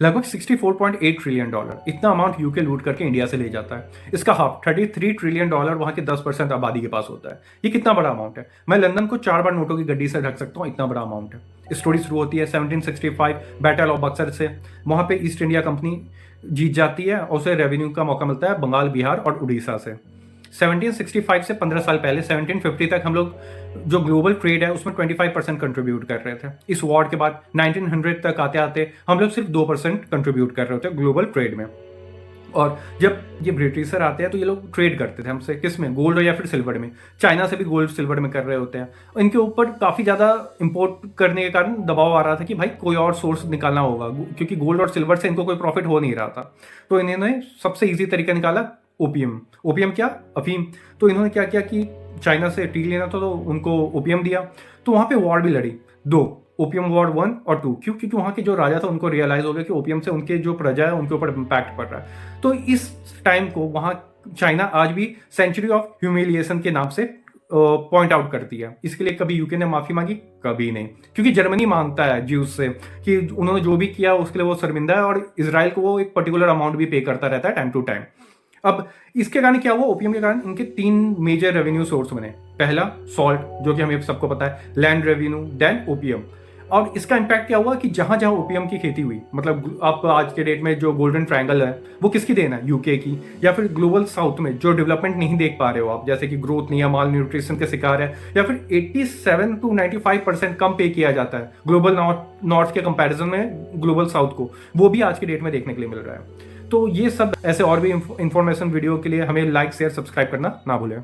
लगभग 64.8 trillion dollar इतना amount UK लूट करके इंडिया से ले जाता है। इसका हाफ 33 ट्रिलियन डॉलर वहाँ के 10% आबादी के पास होता है। ये कितना बड़ा अमाउंट है। मैं लंदन को 4 बार नोटों की गड्डी से ढक सकता हूँ, इतना बड़ा अमाउंट है। स्टोरी शुरू होती है 1765 बैटल ऑफ बक्सर से। वहाँ पे ईस्ट इंडिया कंपनी जीत जाती है और उसे रेवेन्यू का मौका मिलता है बंगाल, बिहार और उड़ीसा से। 1765 से 15 साल पहले 1750 तक हम लोग जो ग्लोबल ट्रेड है उसमें 25% कंट्रीब्यूट कर रहे थे। इस वॉर के बाद 1900 तक आते आते हम लोग सिर्फ 2% कंट्रीब्यूट कर रहे थे ग्लोबल ट्रेड में। और जब ये ब्रिटिशर आते हैं तो ये लोग ट्रेड करते थे हमसे, किस में, गोल्ड या फिर सिल्वर में। चाइना से भी गोल्ड सिल्वर में कर रहे होते हैं। इनके ऊपर काफ़ी ज़्यादा इंपोर्ट करने के कारण दबाव आ रहा था कि भाई कोई और सोर्स निकालना होगा, क्योंकि गोल्ड और सिल्वर से इनको कोई प्रॉफिट हो नहीं रहा था। तो इन्होंने सबसे ईजी तरीका निकाला, ओपीएम। ओपीएम क्या, अफीम। तो इन्होंने क्या किया कि चाइना से टी लेना था तो उनको ओपीएम दिया। तो वहाँ पे वॉर भी लड़ी, दो, ओपीएम वॉर 1 और 2। क्यों? क्योंकि वहाँ के जो राजा था उनको रियलाइज हो गया कि ओपीएम से उनके जो प्रजा है उनके ऊपर इम्पैक्ट पड़ रहा है। तो इस टाइम को वहाँ चाइना आज भी सेंचुरी ऑफ ह्यूमिलिएशन के नाम से पॉइंट आउट करती है। इसके लिए कभी यूके ने माफी मांगी? कभी नहीं, क्योंकि जर्मनी मांगता है ज्यूज से कि उन्होंने जो भी किया उसके लिए वो शर्मिंदा है, और इसराइल को वो एक पर्टिकुलर अमाउंट भी पे करता रहता है टाइम टू टाइम। अब इसके कारण क्या हुआ, ओपीएम के कारण इनके 3 मेजर रेवेन्यू सोर्स बने। पहला सॉल्ट, जो कि हमें सबको पता है, लैंड रेवेन्यू, देन ओपीएम। और इसका इम्पैक्ट क्या हुआ कि जहां जहां ओपीएम की खेती हुई, मतलब आप आज के डेट में जो गोल्डन ट्रायंगल है वो किसकी देन है, यूके की। या फिर ग्लोबल साउथ में जो डेवलपमेंट नहीं देख पा रहे हो आप, जैसे कि ग्रोथ नहीं है, माल न्यूट्रिशन के शिकार है, या फिर 87 to 95% कम पे किया जाता है ग्लोबल नॉर्थ के कंपैरिजन में ग्लोबल साउथ को, वो भी आज की डेट में देखने के लिए मिल रहा है। तो ये सब ऐसे और भी इंफॉर्मेशन वीडियो के लिए हमें लाइक, शेयर, सब्सक्राइब करना ना भूलें।